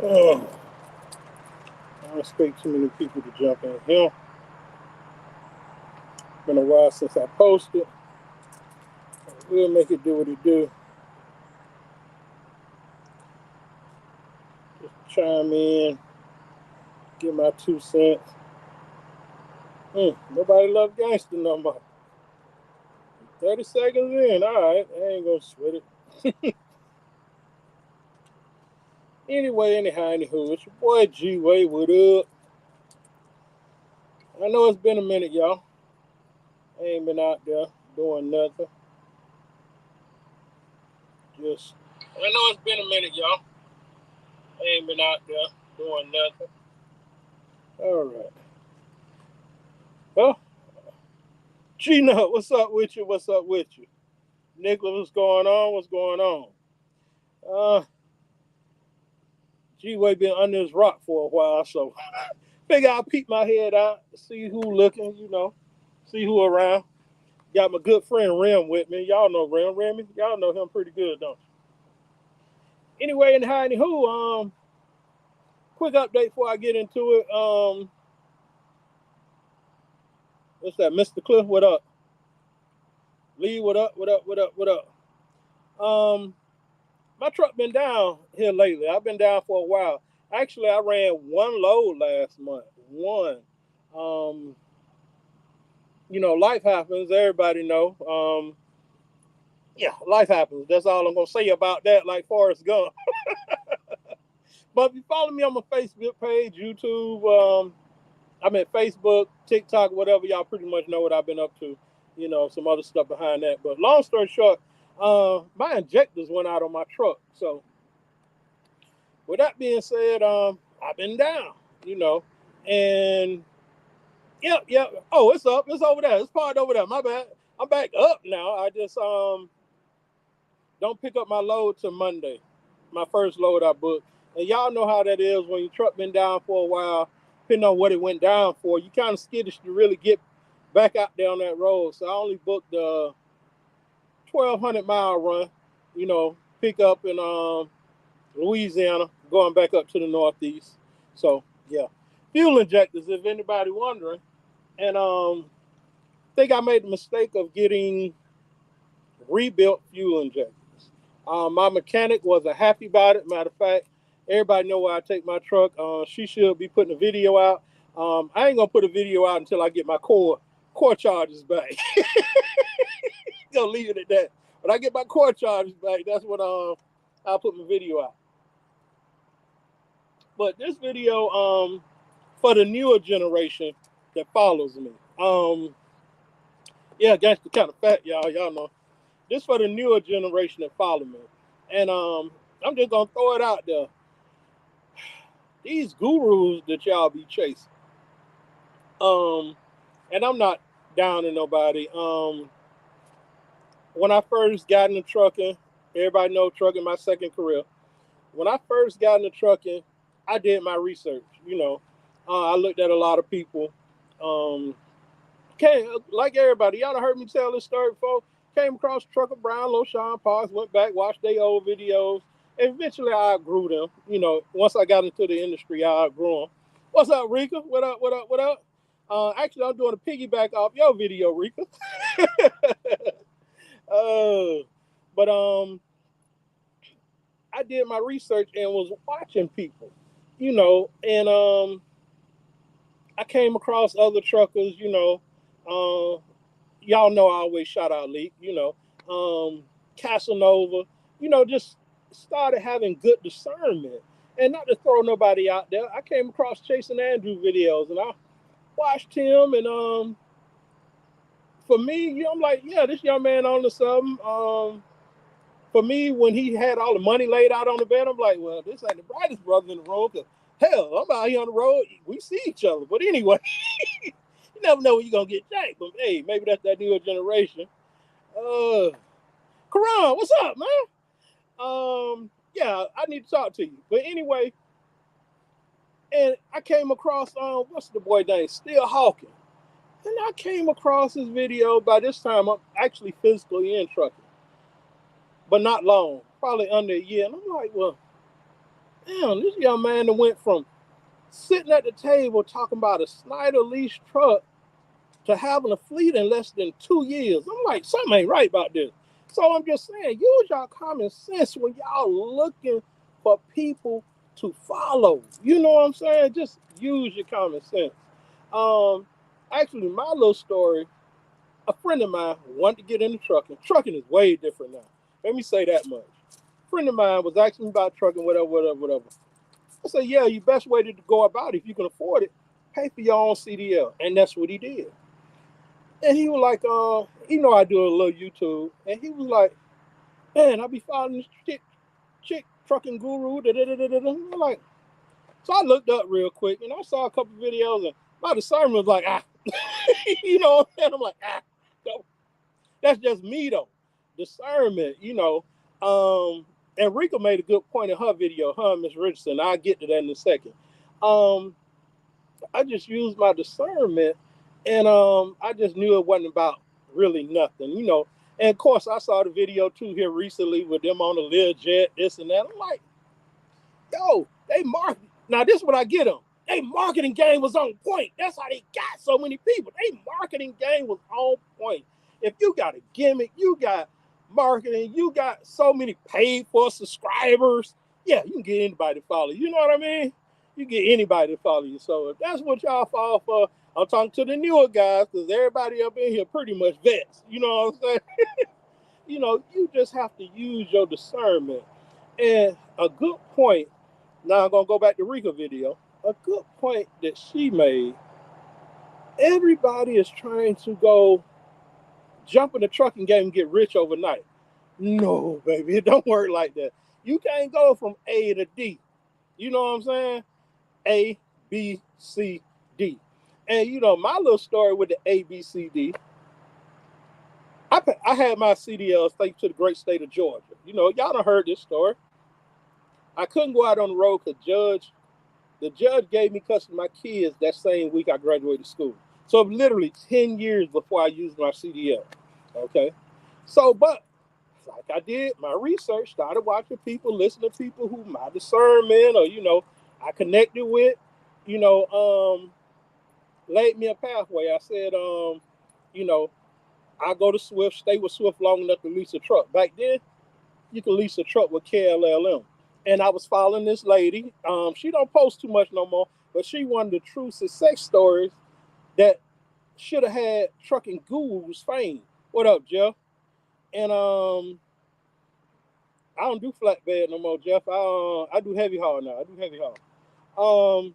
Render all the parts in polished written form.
Oh, I don't expect too many people to jump in here. Been a while since I posted. We'll make it do what it do. Just chime in, give my 2 cents. Nobody love gangster no more. 30 seconds in, all right. I ain't gonna sweat it. Anyway, anywho, it's your boy G Way. What up? I know it's been a minute, y'all. I ain't been out there doing nothing. Just, I know it's been a minute, y'all. I ain't been out there doing nothing. All right. Well, Gino, what's up with you? What's up with you? Nicholas, what's going on? What's going on? Uh, G-Way been under his rock for a while, so figure I'll peek my head out, see who looking, see who around. Got my good friend Rem with me. Y'all know Rem. Remy, y'all know him pretty good, don't you? Anyway, and how who, quick update before I get into it. What's that, Mr. Cliff? What up? Lee, what up? What up? What up? What up? Um, my truck been down here lately. I've been down for a while. Actually, I ran one load last month. One. Um, life happens. Everybody know. Yeah, life happens. That's all I'm gonna say about that. Like Forrest Gump. But if you follow me on my Facebook page, YouTube, I'm at Facebook, TikTok, whatever. Y'all pretty much know what I've been up to. Some other stuff behind that. But long story short, my injectors went out on my truck. So with that being said, I've been down. You know, and yep, yep. Oh, it's up. It's over there. It's parked over there. My bad. I'm back up now. I just don't pick up my load till Monday. My first load I booked. And y'all know how that is when your truck been down for a while, depending on what it went down for. You kind of skittish to really get back out there on that road. So I only booked the 1,200-mile run, pick up in Louisiana, going back up to the Northeast. So yeah, fuel injectors. If anybody wondering, and think I made the mistake of getting rebuilt fuel injectors. My mechanic wasn't happy about it. Matter of fact, everybody know where I take my truck. She should be putting a video out. I ain't gonna put a video out until I get my core charges back. Gonna leave it at that. When I get my core charges back, that's when I'll put my video out. But this video, for the newer generation that follows me, yeah, that's the kind of fat y'all know. This for the newer generation that follow me, and I'm just gonna throw it out there. These gurus that y'all be chasing, um, and I'm not down to nobody. When I first got into trucking, everybody know trucking my second career. When I first got into trucking, I did my research. I looked at a lot of people. Um, like everybody, y'all done heard me tell this story before. Came across Trucker Brown, Lil Sean Parks, went back, watched their old videos. And eventually I outgrew them. Once I got into the industry, I outgrew them. What's up, Rika? What up, what up, what up? Actually, I'm doing a piggyback off your video, Rika. uh, but I did my research and was watching people, and I came across other truckers, y'all know I always shout out Leak, Casanova, just started having good discernment. And not to throw nobody out there, I came across Chasing Andrew videos and I watched him and for me, I'm like, yeah, this young man on to something. For me, when he had all the money laid out on the bed, I'm like, well, this ain't the brightest brother in the road. Cause hell, I'm out here on the road, we see each other. But anyway, you never know when you're gonna get jacked. But hey, maybe that's that newer generation. Uh Karan, what's up, man? Yeah, I need to talk to you. But anyway, and I came across what's the boy name? Still Hawking. And I came across his video. By this time, I'm actually physically in trucking, but not long, probably under a year. And I'm like, well, damn, this young man that went from sitting at the table talking about a Snyder lease truck to having a fleet in less than 2 years. I'm like, something ain't right about this. So I'm just saying, use y'all common sense when y'all looking for people to follow. You know what I'm saying? Just use your common sense. Um, Actually, my little story, a friend of mine wanted to get into trucking. Trucking is way different now. Let me say that much. A friend of mine was asking me about trucking, whatever. I said, yeah, your best way to go about it, if you can afford it, pay for your own CDL. And that's what he did. And he was like, I do a little YouTube. And he was like, man, I be following this chick trucking guru. Da, da, da, da, da. I'm like, so I looked up real quick and I saw a couple videos and my discernment was like, you know, and I'm like, no, that's just me though. Discernment, you know. And Rika made a good point in her video, her and Miss Richardson. I'll get to that in a second. Um, I just used my discernment and I just knew it wasn't about really nothing, you know. And of course, I saw the video too here recently with them on the Learjet, this and that. I'm like, yo, they market. Now, this is what I get them. They marketing game was on point. That's how they got so many people. They marketing game was on point. If you got a gimmick, you got marketing, you got so many paid for subscribers. Yeah, you can get anybody to follow you. You know what I mean? You get anybody to follow you. So if that's what y'all fall for, I'm talking to the newer guys because everybody up in here pretty much vets. You know what I'm saying? You know, you just have to use your discernment. And a good point, now I'm going to go back to Rika video, a good point that she made, everybody is trying to go jump in the trucking game and get rich overnight. No, baby, it don't work like that. You can't go from A to D. You know what I'm saying? A, B, C, D. And, you know, my little story with the A, B, C, D, I had my CDLs thanks to the great state of Georgia. You know, y'all done heard this story. I couldn't go out on the road because the judge gave me custody of my kids that same week I graduated school. So literally 10 years before I used my CDL. Okay. So, but like I did my research, started watching people, listening to people who my discernment or, you know, I connected with, you know, laid me a pathway. I said, you know, I go to Swift, stay with Swift long enough to lease a truck. Back then, you could lease a truck with KLLM. And I was following this lady. She don't post too much no more, but she one of the true success stories that should have had trucking gurus fame. What up, Jeff? And I don't do flatbed no more, Jeff. I do heavy haul now. I do heavy haul.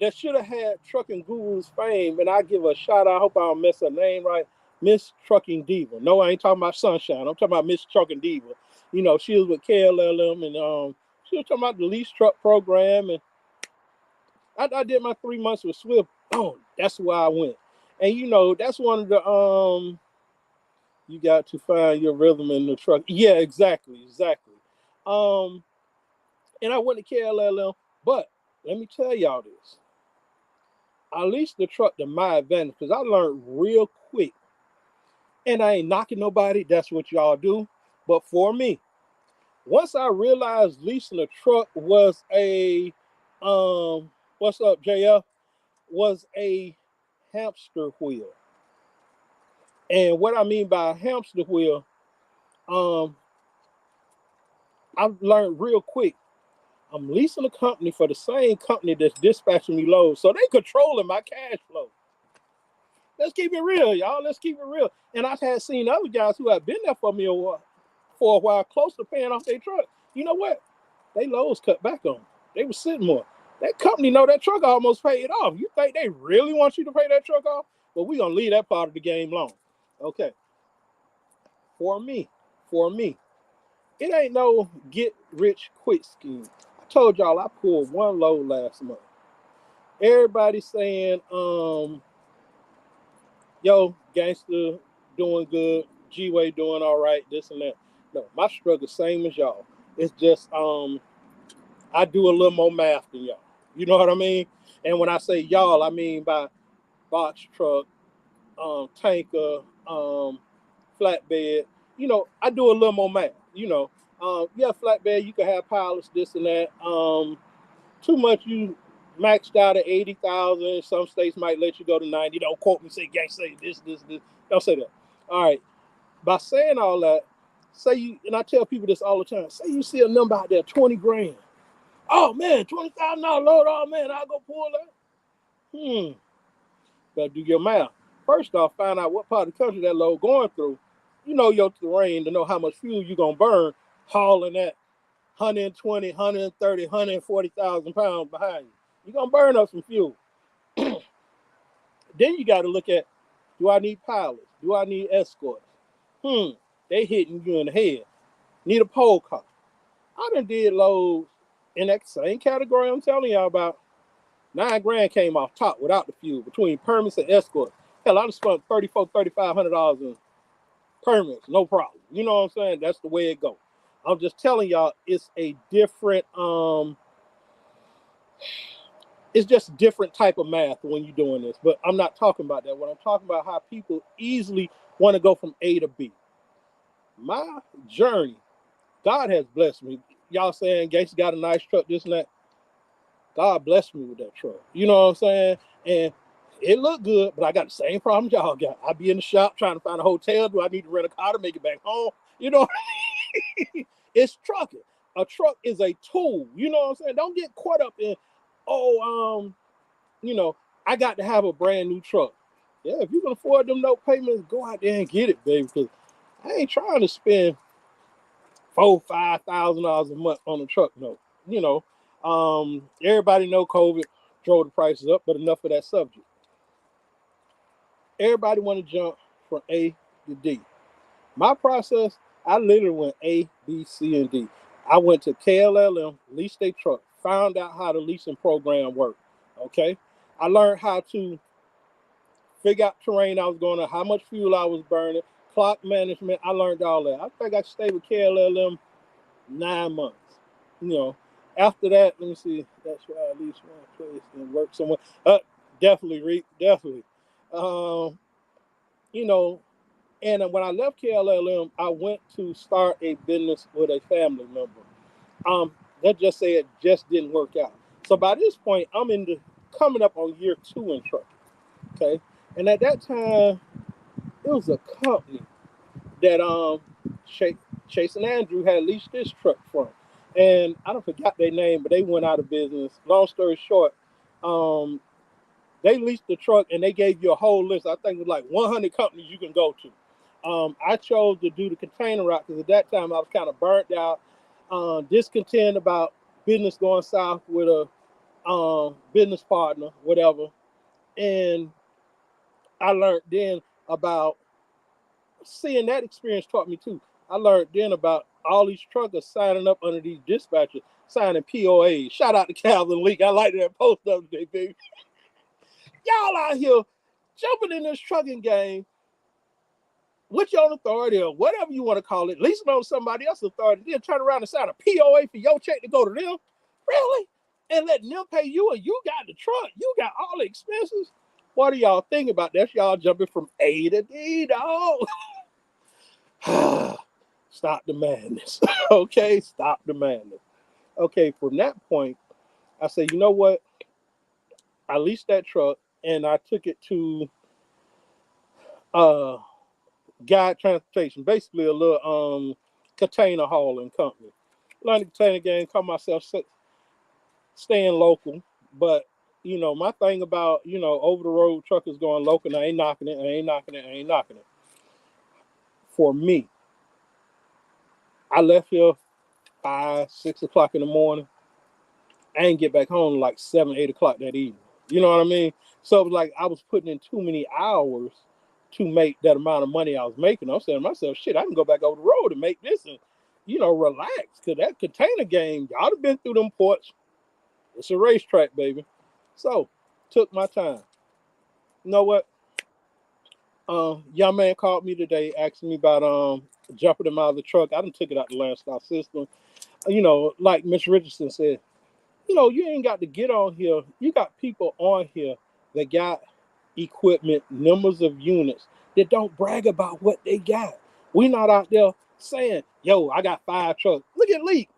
That should have had trucking gurus fame, and I give her a shout out. I hope I don't mess her name right. Miss Trucking Diva. No, I ain't talking about Sunshine. I'm talking about Miss Trucking Diva. You know, she was with KLLM and she was talking about the lease truck program. And I did my 3 months with Swift. Oh, that's where I went. And you know, that's one of the you got to find your rhythm in the truck. Yeah, exactly. Um, and I went to KLLM, but let me tell y'all this. I leased the truck to my advantage because I learned real quick. And I ain't knocking nobody. That's what y'all do. But for me, once I realized leasing a truck was a what's up, JF? Was a hamster wheel. And what I mean by a hamster wheel, um, I learned real quick. I'm leasing a company for the same company that's dispatching me loads. So they controlling my cash flow. Let's keep it real, y'all. Let's keep it real. And I've had seen other guys who have been there for a while, close to paying off their truck. You know what? They loads cut back on. They were sitting more. That company know that truck almost paid off. You think they really want you to pay that truck off? Well, we're gonna leave that part of the game alone. Okay. For me, it ain't no get rich quick scheme. I told y'all I pulled one load last month. Everybody saying, yo, gangster doing good, G-Way doing all right, this and that. No, my struggle same as y'all. It's just I do a little more math than y'all. You know what I mean? And when I say y'all, I mean by box truck, tanker, flatbed. You know, I do a little more math. You know, Yeah, flatbed, you can have pilots, this and that. Too much, you maxed out at 80,000. Some states might let you go to 90. Don't quote me, say, gang, say this. Don't say that. All right. By saying all that, say you, and I tell people this all the time, say you see a number out there, 20 grand. Oh man, $20,000 load. Oh man, I'll go pull that. Better do your math. First off, find out what part of the country that load going through. You know your terrain to know how much fuel you're gonna burn hauling that 120, 130, 140,000 pounds behind you. You're gonna burn up some fuel. Then you got to look at, do I need pilots? Do I need escorts? They hitting you in the head. Need a pole car. I done did loads in that same category I'm telling y'all about. 9 grand came off top without the fuel between permits and escorts. Hell, I done spent $3,500 in permits, no problem. You know what I'm saying? That's the way it goes. I'm just telling y'all, it's a different it's just a different type of math when you're doing this. But I'm not talking about that. What I'm talking about, how people easily want to go from A to B. My journey, God has blessed me. Y'all saying Gates got a nice truck, this and that. God blessed me with that truck. You know what I'm saying? And it looked good, but I got the same problem y'all got. I be in the shop trying to find a hotel. Do I need to rent a car to make it back home? You know, it's trucking. A truck is a tool. You know what I'm saying? Don't get caught up in, you know, I got to have a brand new truck. Yeah, if you can afford them note payments, go out there and get it, baby. Because I ain't trying to spend $4,000-$5,000 a month on a truck note. You know, everybody know COVID drove the prices up, but enough of that subject. Everybody want to jump from A to D. My process, I literally went A, B, C, and D. I went to KLLM, leased a truck, found out how the leasing program worked. Okay, I learned how to figure out terrain I was going on, how much fuel I was burning, clock management. I learned all that. I think I stayed with KLLM 9 months. You know, after that, let me see. That's why I leased one place and work somewhere. Definitely, definitely. You know, and when I left KLLM, I went to start a business with a family member. Let's just say it just didn't work out. So by this point, I'm in the coming up on year 2 in trucking. Okay, and at that time, it was a company that Chase and Andrew had leased this truck from, and I don't forgot their name, but they went out of business. Long story short, um, they leased the truck and they gave you a whole list. I think it was like 100 companies you can go to. I chose to do the container route because at that time I was kind of burnt out, discontent about business going south with a business partner, whatever. And I learned then about seeing that experience taught me too. I learned then about all these truckers signing up under these dispatchers, signing POAs. Shout out to Calvin Leak. I like that post the other day, baby. Y'all out here jumping in this trucking game with your own authority or whatever you want to call it, leasing on somebody else's authority, then turn around and sign a POA for your check to go to them. Really? And letting them pay you, and you got the truck, you got all the expenses. What do y'all think about that? Y'all jumping from A to D, dog. Stop the madness. Okay, stop the madness. Okay, from that point, I said, you know what? I leased that truck and I took it to uh Guide Transportation, basically a little container hauling company. Learned the container game, call myself staying local, but you know, my thing about, you know, over the road truckers going local, and I ain't knocking it, I ain't knocking it, I ain't knocking it. For me, I left here 5, 6 o'clock in the morning. I ain't get back home like 7, 8 o'clock that evening. You know what I mean? So it was like I was putting in too many hours to make that amount of money I was making. I'm saying to myself, shit, I can go back over the road and make this and, you know, relax. Cause that container game, y'all have been through them ports. It's a racetrack, baby. So took my time. You know what? Young man called me today asking me about jumping him out of the truck. I done took it out the Landstar system. You know, like Miss Richardson said, you know, you ain't got to get on here. You got people on here that got equipment, numbers of units that don't brag about what they got. We not out there saying, yo, I got 5 trucks. Look at Leak.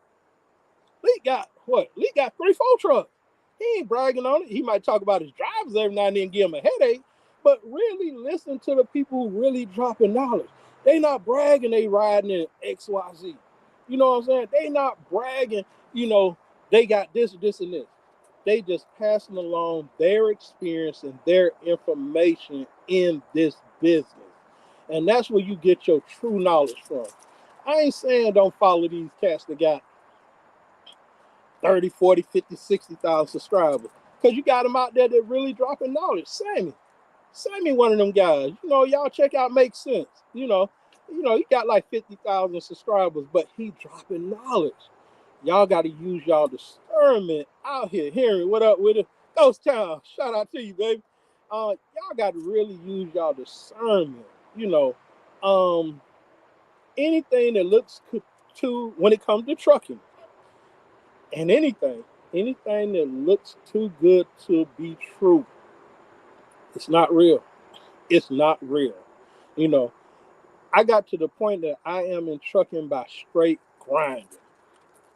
Leak got what? Leak got 3, 4 trucks. He ain't bragging on it. He might talk about his drivers every now and then, give him a headache, but really listen to the people who really dropping knowledge. They not bragging they riding in XYZ. You know what I'm saying? They not bragging, they got this, this, and this. They just passing along their experience and their information in this business. And that's where you get your true knowledge from. I ain't saying don't follow these cats that got 30, 40, 50, 60,000 subscribers. Because you got them out there that really dropping knowledge. Sammy, one of them guys. Y'all check out Make Sense. He got like 50,000 subscribers, but he dropping knowledge. Y'all got to use y'all discernment out here. Henry, what up with it? Ghost Town, shout out to you, baby. Y'all got to really use y'all discernment. Anything that looks to when it comes to trucking, and anything that looks too good to be true, it's not real. It's not real. I got to the point that I am in trucking by straight grinding.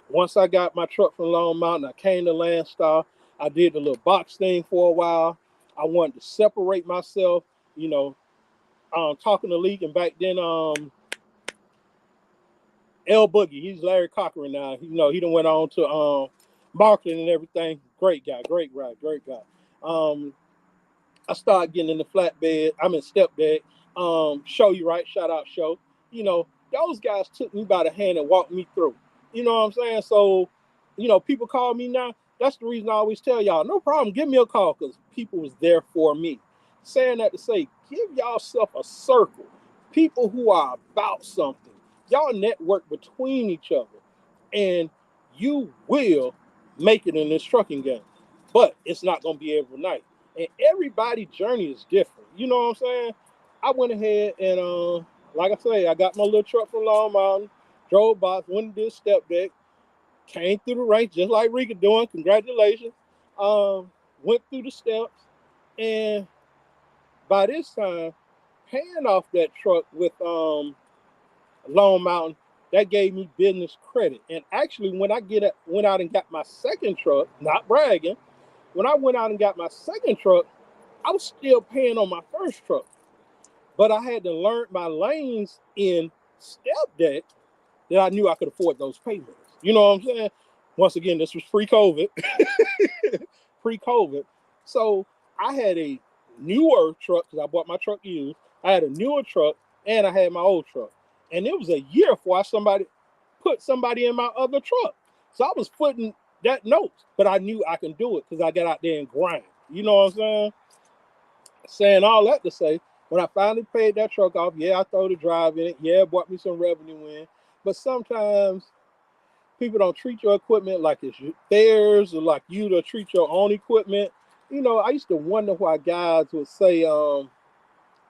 Once I got my truck from Long Mountain, I came to Landstar. I did the little box thing for a while. I wanted to separate myself, talking to Leak, and back then, L Boogie, he's Larry Cochran now. He done went on to marketing and everything. Great guy, great guy. I started getting in the flatbed. I'm in step deck. Show you right, shout out Show. Those guys took me by the hand and walked me through. You know what I'm saying? So, people call me now. That's the reason I always tell y'all, no problem, give me a call, because people was there for me. Saying that to say, give yourself a circle. People who are about something. Y'all network between each other, and you will make it in this trucking game. But it's not going to be every night. And everybody's journey is different. You know what I'm saying? I went ahead and, like I say, I got my little truck from Long Mountain, drove by, went and did step deck, came through the ranks just like Rika doing. Congratulations. Went through the steps, and by this time, paying off that truck with Long Mountain, that gave me business credit. And actually, when I went out and got my second truck, not bragging, when I went out and got my second truck, I was still paying on my first truck. But I had to learn my lanes in step deck that I knew I could afford those payments. You know what I'm saying? Once again, this was pre-COVID. Pre-COVID. So I had a newer truck, because I bought my truck used. I had a newer truck, and I had my old truck. And it was a year before put somebody in my other truck. So I was footing that note, but I knew I can do it because I got out there and grind. You know what I'm saying? Saying all that to say, when I finally paid that truck off, yeah, I throw the drive in it. Yeah, it brought me some revenue in. But sometimes people don't treat your equipment like it's theirs, or like you to treat your own equipment. I used to wonder why guys would say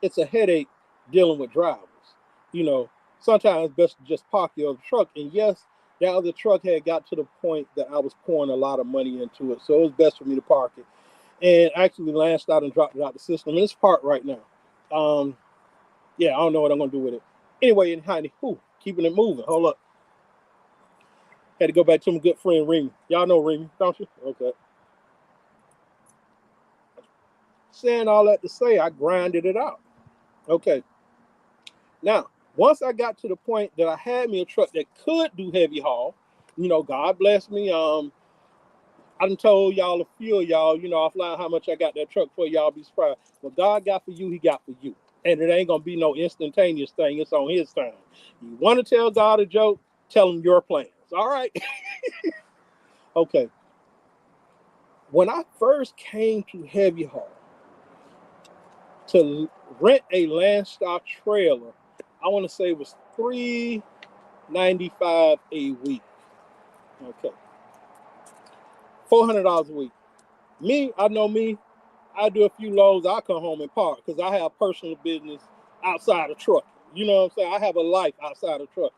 it's a headache dealing with drivers. Sometimes it's best to just park your truck. And yes, that other truck had got to the point that I was pouring a lot of money into it. So it was best for me to park it. And actually lanced out and dropped it out the system. And it's parked right now. Yeah, I don't know what I'm going to do with it. Anyway, and honey, keeping it moving. Hold up. Had to go back to my good friend Remy. Y'all know Remy, don't you? Okay. Saying all that to say, I grinded it out. Okay. Now, once I got to the point that I had me a truck that could do heavy haul, God bless me. I done told y'all, a few of y'all, offline, how much I got that truck for. Y'all be surprised. What God got for you, he got for you. And it ain't going to be no instantaneous thing. It's on his time. You want to tell God a joke, tell him your plans. All right? Okay. When I first came to heavy haul, to rent a Landstar trailer, I want to say it was $395 a week. Okay. $400 a week. I know me, I do a few loads, I come home and park, because I have personal business outside of trucking. You know what I'm saying? I have a life outside of trucking.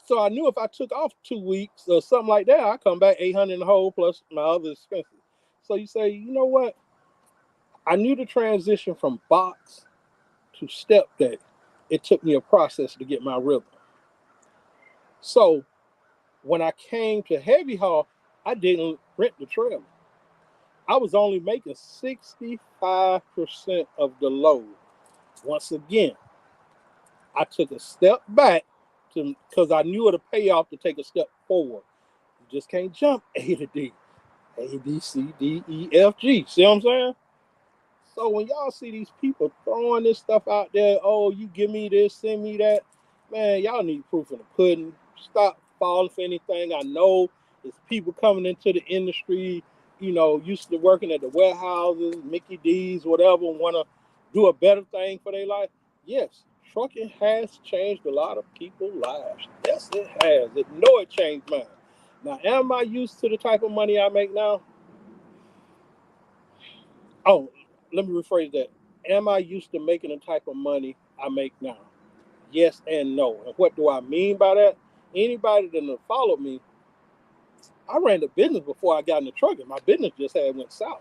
So I knew if I took off 2 weeks or something like that, I come back 800 in the hole plus my other expenses. So you say, you know what? I knew the transition from box to step deck. it took me a process to get my rhythm. So when I came to heavy haul, I didn't rent the trailer. I was only making 65% of the load. Once again, I took a step back because I knew it'll pay off to take a step forward. You just can't jump A to D. A, B, C, D, E, F, G. See what I'm saying? So when y'all see these people throwing this stuff out there, oh, you give me this, send me that, man, y'all need proof in the pudding. Stop falling for anything. I know it's people coming into the industry, used to working at the warehouses, Mickey D's, whatever, want to do a better thing for their life. Yes, trucking has changed a lot of people's lives. Yes, it has. It changed mine. Now, am I used to the type of money I make now? Oh, let me rephrase that. Am I used to making the type of money I make now? Yes and no. And what do I mean by that? Anybody that followed me, I ran the business before I got in the trucking. My business just had went south.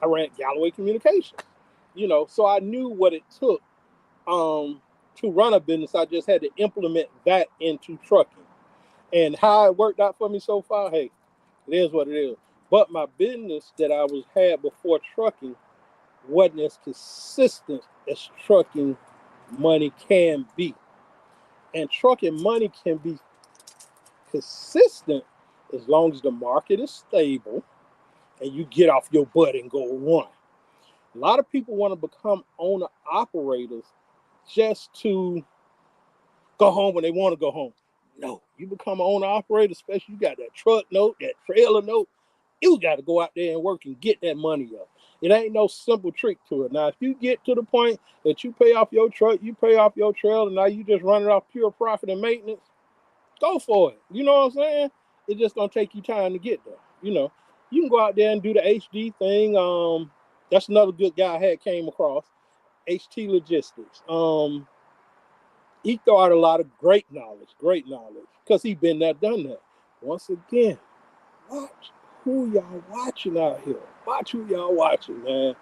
I ran Galloway Communications, so I knew what it took to run a business. I just had to implement that into trucking. And how it worked out for me so far, hey, it is what it is. But my business that I had before trucking wasn't as consistent as trucking money can be. And trucking money can be consistent as long as the market is stable and you get off your butt and go run. A lot of people want to become owner operators just to go home when they want to go home. No, you become an owner operator, especially you got that truck note, that trailer note, you got to go out there and work and get that money up. It ain't no simple trick to it. Now, if you get to the point that you pay off your truck, you pay off your trailer, and now you just run it off pure profit and maintenance, go for it. You know what I'm saying? It's just going to take you time to get there. You can go out there and do the HD thing. That's another good guy I had came across, HT Logistics. He throw out a lot of great knowledge, because he been there, done that. Once again, watch who y'all watching out here. Watch who y'all watching, man.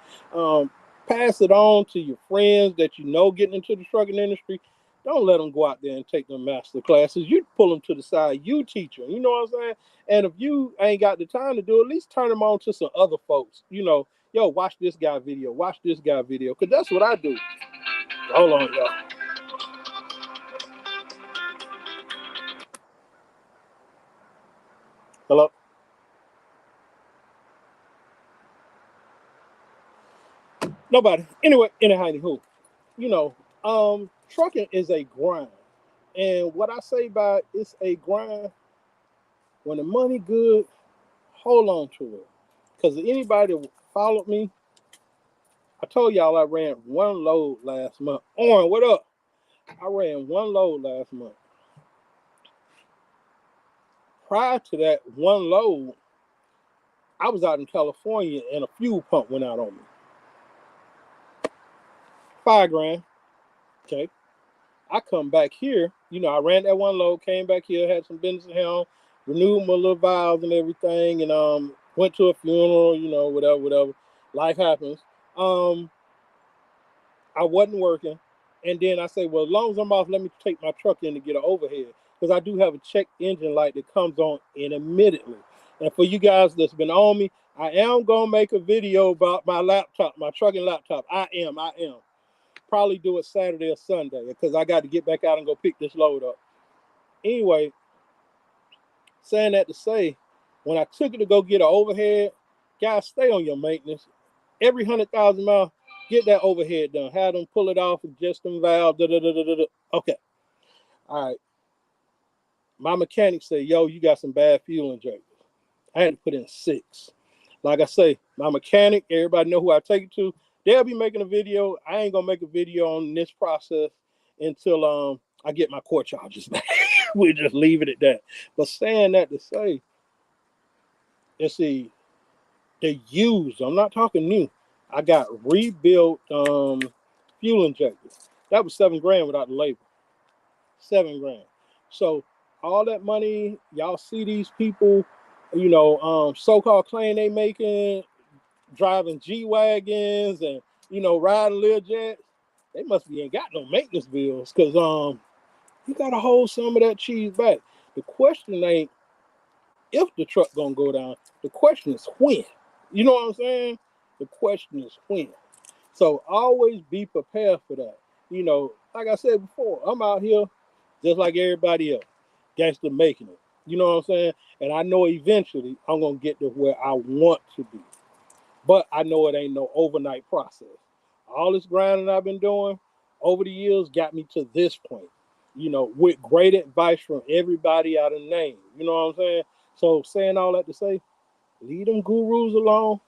Pass it on to your friends that getting into the trucking industry. Don't let them go out there and take them master classes. You pull them to the side. You teach them. You know what I'm saying? And if you ain't got the time to do it, at least turn them on to some other folks. Yo, watch this guy video. Watch this guy video. Because that's what I do. Hold on, y'all. Hello? Nobody. Anyway, anyhow, trucking is a grind. And what I say by it's a grind, when the money good, hold on to it. Because anybody that followed me, I told y'all I ran one load last month. Oren, what up? I ran one load last month. Prior to that one load, I was out in California and a fuel pump went out on me. $5,000. Okay. I come back here, I ran that one load, came back here, had some business at home, renewed my little vows and everything, and went to a funeral, whatever. Life happens. I wasn't working. And then I say, well, as long as I'm off, let me take my truck in to get an overhead. Because I do have a check engine light that comes on intermittently. And for you guys that's been on me, I am going to make a video about my laptop, my trucking laptop. I am. Probably do it Saturday or Sunday because I got to get back out and go pick this load up. Anyway, saying that to say, when I took it to go get an overhead, guys, stay on your maintenance. Every 100,000 miles, get that overhead done. Have them pull it off, adjust them valve. Okay. All right. My mechanic said, yo, you got some bad fuel injectors. I had to put in 6. Like I say, my mechanic, everybody know who I take it to. They'll be making a video. I ain't gonna make a video on this process until I get my court charges back. We'll just leave it at that. But saying that to say, let's see, they used, I'm not talking new. I got rebuilt fuel injectors. That was $7,000 without the labor. $7,000. So all that money, y'all see these people, so-called claim they making, driving G-Wagons and, riding Learjets. they must be ain't got no maintenance bills because you gotta hold some of that cheese back. The question ain't if the truck gonna go down. The question is when. You know what I'm saying? The question is when. So always be prepared for that. You know, like I said before, I'm out here just like everybody else, gangster making it. You know what I'm saying? And I know eventually I'm gonna get to where I want to be. But I know it ain't no overnight process. All this grinding I've been doing over the years got me to this point. You know, with great advice from everybody out of name. You know what I'm saying? So saying all that to say, leave them gurus alone.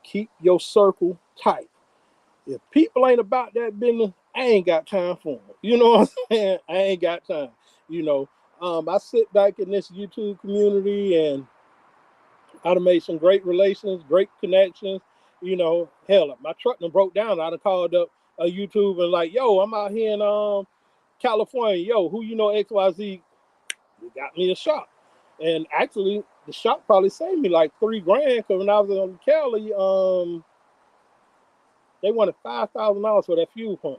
Keep your circle tight. If people ain't about that business, I ain't got time for them. You know what I'm saying? I ain't got time. You know, I sit back in this YouTube community and I done made some great relations, great connections. You know, hell, my truck done broke down. I done called up a YouTube and like, yo, I'm out here in California. Yo, who you know XYZ got me a shop. And actually, the shop probably saved me like $3,000 because when I was in Cali, they wanted $5,000 for that fuel pump.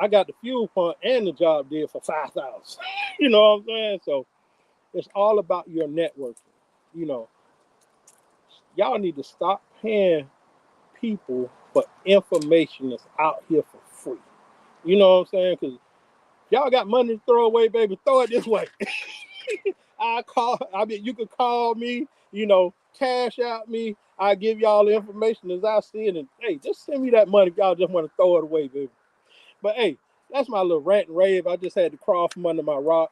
I got the fuel pump and the job did for $5,000. You know what I'm saying? So it's all about your networking. You know, y'all need to stop paying people for information that's out here for free. You know what I'm saying? Because y'all got money to throw away, baby, throw it this way. You could call me, you know, cash out me. I give y'all the information as I see it. And hey, just send me that money if y'all just want to throw it away, baby. But hey, that's my little rant and rave. I just had to crawl from under my rock.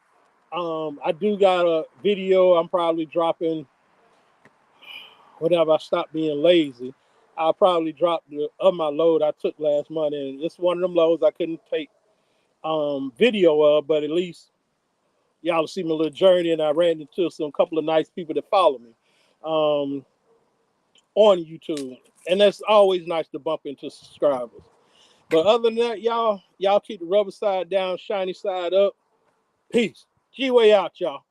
I do got a video I'm probably dropping whenever I stop being lazy. I'll probably drop of my load I took last month, and it's one of them loads I couldn't take video of, but at least y'all see my little journey, and I ran into some couple of nice people that follow me on YouTube, and that's always nice to bump into subscribers. But other than that, y'all keep the rubber side down, shiny side up. Peace. G-Way out, y'all.